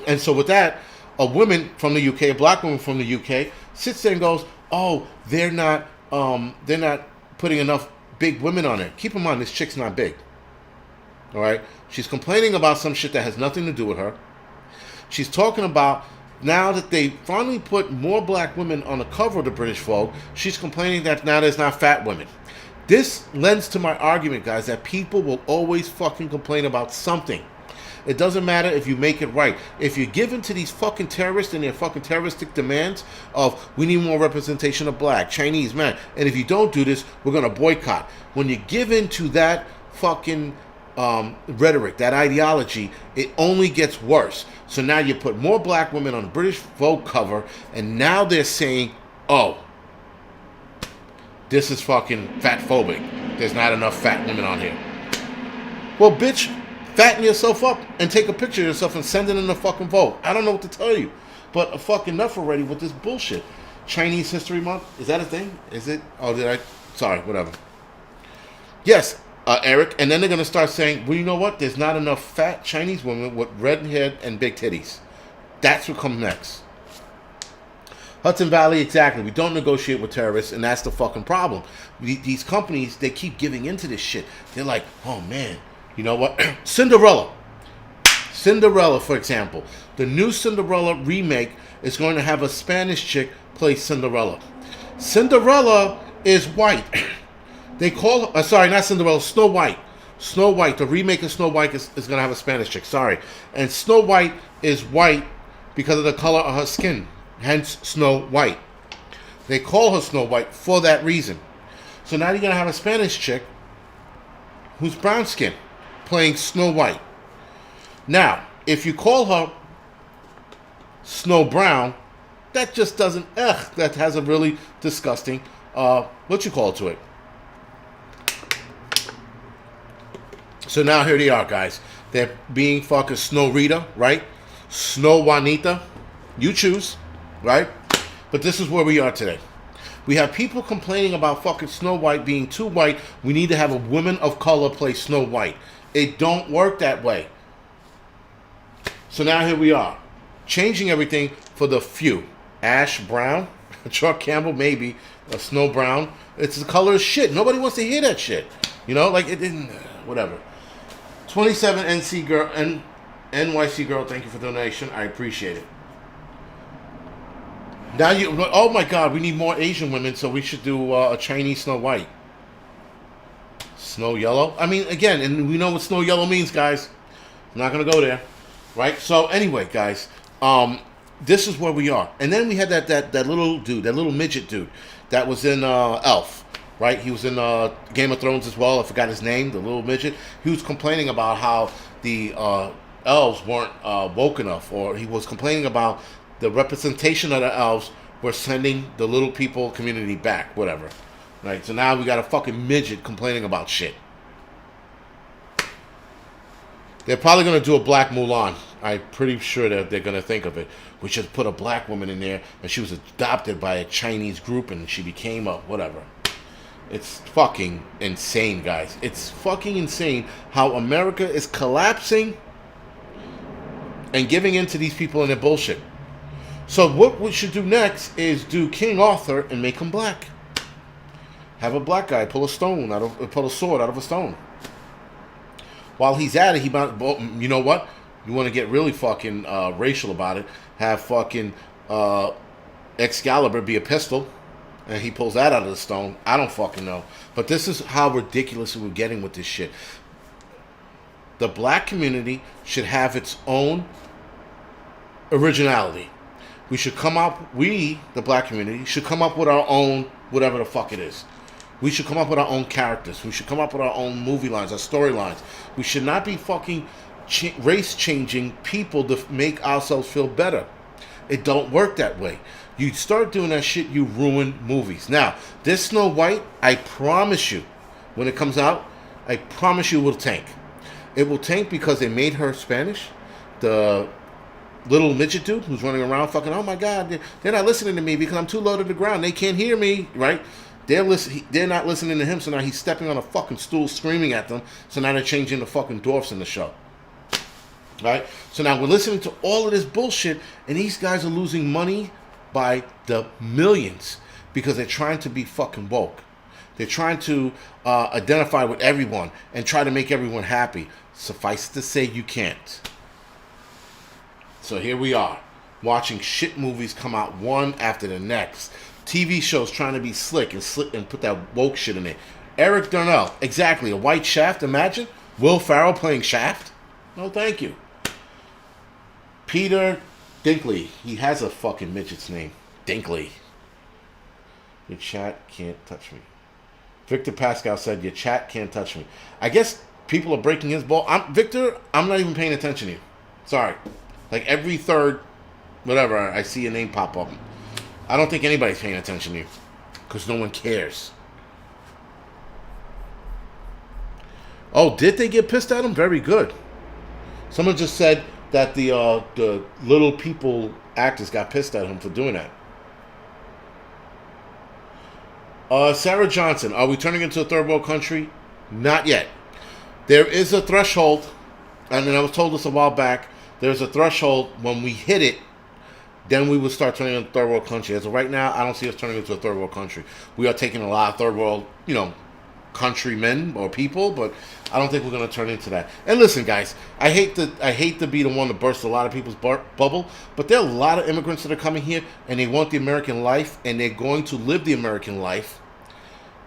And so with that, a woman from the UK, a black woman from the UK, sits there and goes, oh, they're not putting enough big women on it. Keep in mind, this chick's not big. All right? She's complaining about some shit that has nothing to do with her. She's talking about now that they finally put more black women on the cover of the British Vogue, she's complaining that now there's not fat women. This lends to my argument, guys, that people will always fucking complain about something. It doesn't matter if you make it right. If you're given to these fucking terrorists and their fucking terroristic demands of we need more representation of black, Chinese, man, and if you don't do this, we're going to boycott. When you give in to that fucking rhetoric, that ideology, it only gets worse. So now you put more black women on the British Vogue cover, and now they're saying, oh, this is fucking fat phobic. There's not enough fat women on here. Well, bitch, fatten yourself up and take a picture of yourself and send it in the fucking Vogue. I don't know what to tell you, but fucking enough already with this bullshit. Chinese History Month, is that a thing? Is it? Oh, did I? Sorry, whatever. Yes, Eric, and then they're going to start saying, well, you know what? There's not enough fat Chinese women with red hair and big titties. That's what comes next. Hudson Valley, exactly. We don't negotiate with terrorists, and that's the fucking problem. These companies, they keep giving into this shit. They're like, oh, man, you know what? Cinderella, for example. The new Cinderella remake is going to have a Spanish chick play Cinderella. Cinderella is white. They call her, sorry, not Cinderella, Snow White. Snow White, the remake of Snow White is going to have a Spanish chick, sorry. And Snow White is white because of the color of her skin, hence Snow White. They call her Snow White for that reason. So now you're going to have a Spanish chick who's brown skin playing Snow White. Now, if you call her Snow Brown, that just doesn't, that has a really disgusting, what you call to it. So now here they are, guys. They're being fucking Snow Rita, right? Snow Juanita. You choose, right? But this is where we are today. We have people complaining about fucking Snow White being too white. We need to have a woman of color play Snow White. It don't work that way. So now here we are. Changing everything for the few. Ash Brown. Chuck Campbell, maybe. Snow Brown. It's the color of shit. Nobody wants to hear that shit. You know, like it didn't, whatever. 27 NC girl and NYC girl, thank you for the donation. I appreciate it. Now you, oh my God, we need more Asian women, so we should do a Chinese Snow White. Snow Yellow. I mean, again, and we know what Snow Yellow means, guys. I'm not gonna go there, right? So anyway, guys, this is where we are. And then we had that little dude, that little midget dude, that was in Elf. right? He was in Game of Thrones as well. I forgot his name, the little midget. He was complaining about how the elves weren't woke enough, or he was complaining about the representation of the elves were sending the little people community back, whatever. Right? So now we got a fucking midget complaining about shit. They're probably going to do a black Mulan. I'm pretty sure that they're going to think of it. We should put a black woman in there, and she was adopted by a Chinese group, and she became a whatever. It's fucking insane, guys. It's fucking insane how America is collapsing and giving in to these people and their bullshit. So what we should do next is do King Arthur and make him black. Have a black guy pull a sword out of a stone. While he's at it, he might, you know what? You want to get really fucking racial about it? Have fucking Excalibur be a pistol, and he pulls that out of the stone. I don't fucking know. But this is how ridiculous we're getting with this shit. The black community should have its own originality. We should come up, the black community, should come up with our own whatever the fuck it is. We should come up with our own characters. We should come up with our own movie lines, our storylines. We should not be fucking race-changing people to make ourselves feel better. It don't work that way. You start doing that shit, you ruin movies. Now, this Snow White, I promise you, when it comes out, I promise you it will tank. It will tank because they made her Spanish. The little midget dude who's running around fucking, oh my God, they're not listening to me because I'm too low to the ground. They can't hear me, right? They're not listening to him, so now he's stepping on a fucking stool screaming at them, so now they're changing the fucking dwarfs in the show. Right? So now we're listening to all of this bullshit, and these guys are losing money by the millions because they're trying to be fucking woke. They're trying to identify with everyone and try to make everyone happy. Suffice to say, you can't. So here we are, watching shit movies come out one after the next. TV shows trying to be slick and put that woke shit in it. Eric Darnell, exactly, a white Shaft, imagine? Will Ferrell playing Shaft? No, thank you. Peter Dinkley, he has a fucking midget's name. Dinkley. Your chat can't touch me. Victor Pascal said, your chat can't touch me. I guess people are breaking his ball. Victor, I'm not even paying attention to you. Sorry. Like every third, whatever, I see your name pop up. I don't think anybody's paying attention to you because no one cares. Oh, did they get pissed at him? Very good. Someone just said that the little people actors got pissed at him for doing that. Sarah Johnson, are we turning into a third world country? Not yet. There is a threshold, and I was told this a while back, there's a threshold when we hit it, then we will start turning into a third world country. As of right now, I don't see us turning into a third world country. We are taking a lot of third world, countrymen or people, but I don't think we're going to turn into that. And listen, guys, I hate to be the one to burst a lot of people's bubble, but there are a lot of immigrants that are coming here, and they want the American life, and they're going to live the American life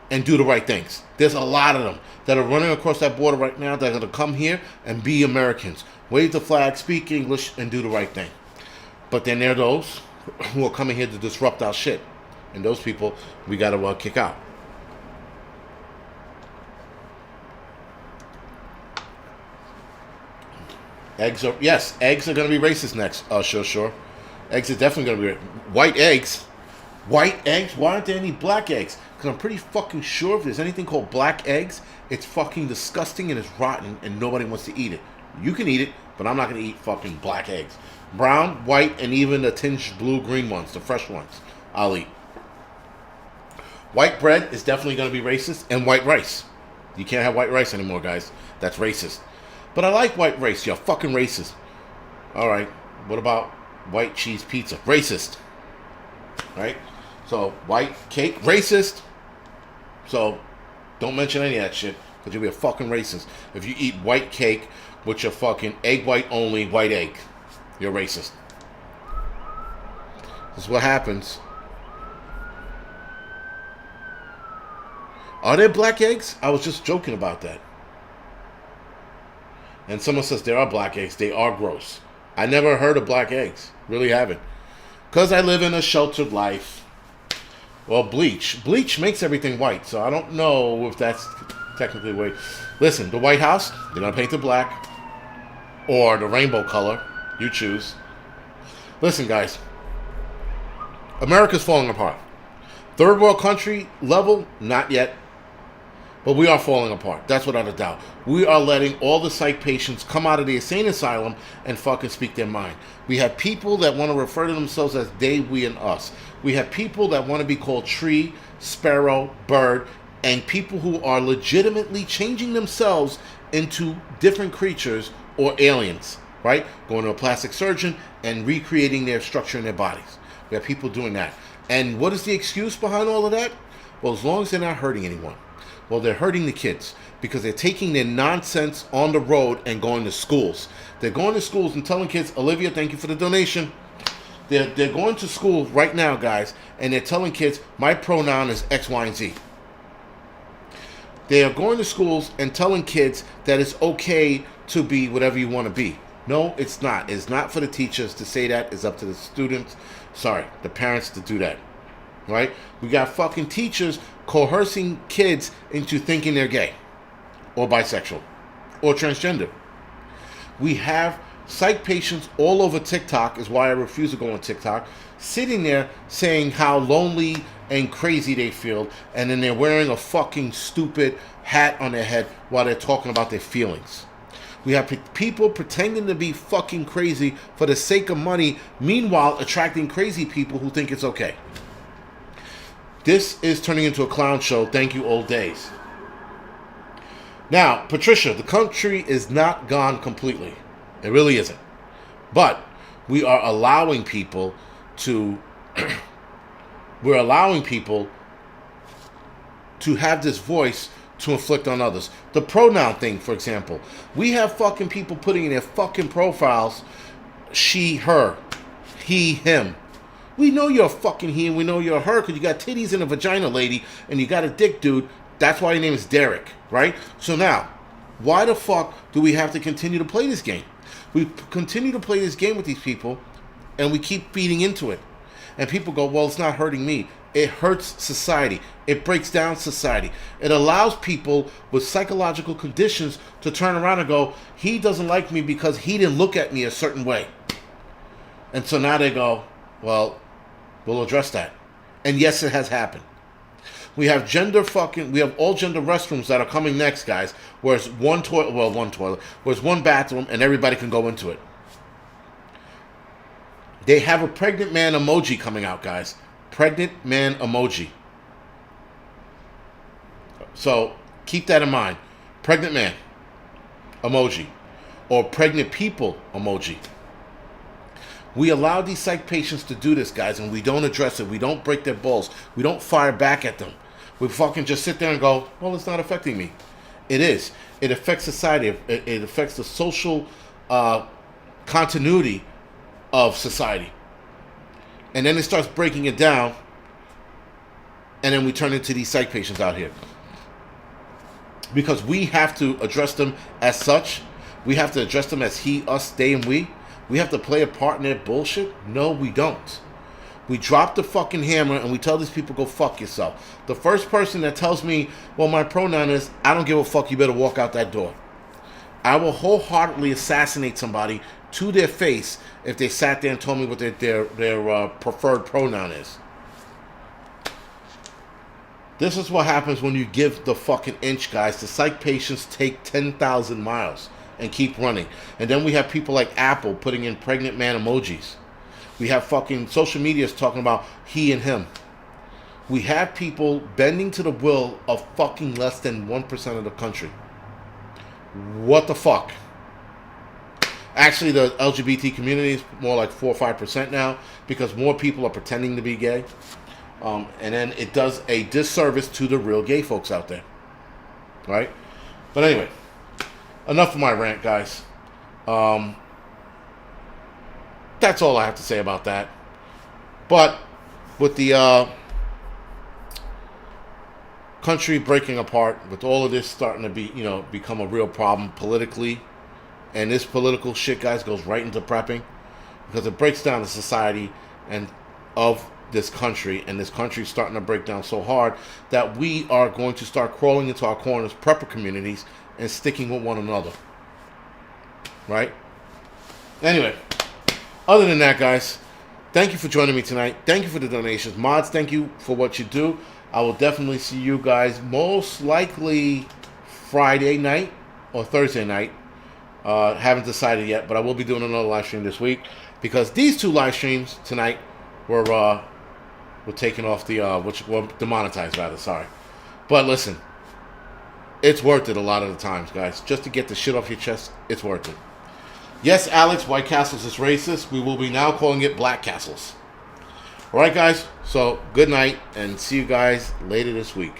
and do the right things. There's a lot of them that are running across that border right now that are going to come here and be Americans. Wave the flag, speak English, and do the right thing. But then there are those who are coming here to disrupt our shit. And those people, we got to kick out. Eggs are going to be racist next. Sure. Eggs are definitely going to be white eggs. White eggs? Why aren't there any black eggs? Because I'm pretty fucking sure if there's anything called black eggs, it's fucking disgusting and it's rotten and nobody wants to eat it. You can eat it, but I'm not going to eat fucking black eggs. Brown, white, and even the tinged blue-green ones, the fresh ones, I'll eat. White bread is definitely going to be racist, and white rice. You can't have white rice anymore, guys. That's racist. But I like white rice. You're fucking racist. All right. What about white cheese pizza? Racist. Right? So, white cake, racist. So, don't mention any of that shit, because you'll be a fucking racist. If you eat white cake with your fucking egg white only, white egg, you're racist. This is what happens. Are there black eggs? I was just joking about that. And someone says there are black eggs. They are gross. I never heard of black eggs. Really haven't. Because I live in a sheltered life. Well, bleach makes everything white, so I don't know if that's technically white. Listen, the White House, they're gonna paint it black or the rainbow color. You choose. Listen, guys, America's falling apart. Third world country level, not yet. But we are falling apart. That's without a doubt. We are letting all the psych patients come out of the insane asylum and fucking speak their mind. We have people that want to refer to themselves as they, we, and us. We have people that want to be called tree, sparrow, bird, and people who are legitimately changing themselves into different creatures or aliens, right? Going to a plastic surgeon and recreating their structure in their bodies. We have people doing that. And what is the excuse behind all of that? Well, as long as they're not hurting anyone. Well, they're hurting the kids because they're taking their nonsense on the road and going to schools. They're going to schools and telling kids, Olivia, thank you for the donation. They're going to school right now, guys, and they're telling kids, my pronoun is X, Y, and Z. They are going to schools and telling kids that it's okay to be whatever you want to be. No, it's not. It's not for the teachers to say that. It's up to the students. Sorry, the parents to do that. Right? We got fucking teachers coercing kids into thinking they're gay or bisexual or transgender. We have psych patients all over TikTok, is why I refuse to go on TikTok, sitting there saying how lonely and crazy they feel, and then they're wearing a fucking stupid hat on their head while they're talking about their feelings. We have people pretending to be fucking crazy for the sake of money, meanwhile attracting crazy people who think it's okay. This is turning into a clown show. Thank you, old days. Now, Patricia, the country is not gone completely. It really isn't. But we are allowing people to have this voice to inflict on others. The pronoun thing, for example. We have fucking people putting in their fucking profiles, she, her, he, him. We know you're a fucking he and we know you're a her because you got titties and a vagina, lady, and you got a dick, dude. That's why your name is Derek, right? So now, why the fuck do we have to continue to play this game? We continue to play this game with these people, and we keep feeding into it. And people go, well, it's not hurting me. It hurts society. It breaks down society. It allows people with psychological conditions to turn around and go, he doesn't like me because he didn't look at me a certain way. And so now they go, well, we'll address that. And yes, it has happened. We have all gender restrooms that are coming next, guys, where it's one toilet, where it's one bathroom and everybody can go into it. They have a pregnant man emoji coming out, guys. Pregnant man emoji. So keep that in mind. Pregnant man emoji. Or pregnant people emoji. We allow these psych patients to do this, guys, and we don't address it. We don't break their balls. We don't fire back at them. We fucking just sit there and go, well, it's not affecting me. It is. It affects society. It affects the social continuity of society. And then it starts breaking it down, and then we turn into these psych patients out here. Because we have to address them as such. We have to address them as he, us, they, and we. We have to play a part in their bullshit? No, we don't. We drop the fucking hammer and we tell these people, go fuck yourself. The first person that tells me, well, my pronoun is, I don't give a fuck, you better walk out that door. I will wholeheartedly assassinate somebody to their face if they sat there and told me what their preferred pronoun is. This is what happens when you give the fucking inch, guys. The psych patients take 10,000 miles and keep running. And then we have people like Apple putting in pregnant man emojis. We have fucking social medias talking about he and him. We have people bending to the will of fucking less than 1% of the country. What the fuck? Actually, the LGBT community is more like 4 or 5% now because more people are pretending to be gay. And then it does a disservice to the real gay folks out there. Right? But anyway, enough of my rant, guys. That's all I have to say about that. But with the country breaking apart, with all of this starting to become a real problem politically, and this political shit, guys, goes right into prepping because it breaks down the society and of this country, and this country is starting to break down so hard that we are going to start crawling into our corners, prepper communities, and sticking with one another. Right? Anyway, other than that, guys, thank you for joining me tonight. Thank you for the donations. Mods, thank you for what you do. I will definitely see you guys most likely Friday night or Thursday night. Haven't decided yet, but I will be doing another live stream this week because these 2 live streams tonight were taken off the which were demonetized rather. Sorry, but listen, it's worth it a lot of the times, guys. Just to get the shit off your chest, it's worth it. Yes, Alex, White Castles is racist. We will be now calling it Black Castles. All right, guys. So good night, and see you guys later this week.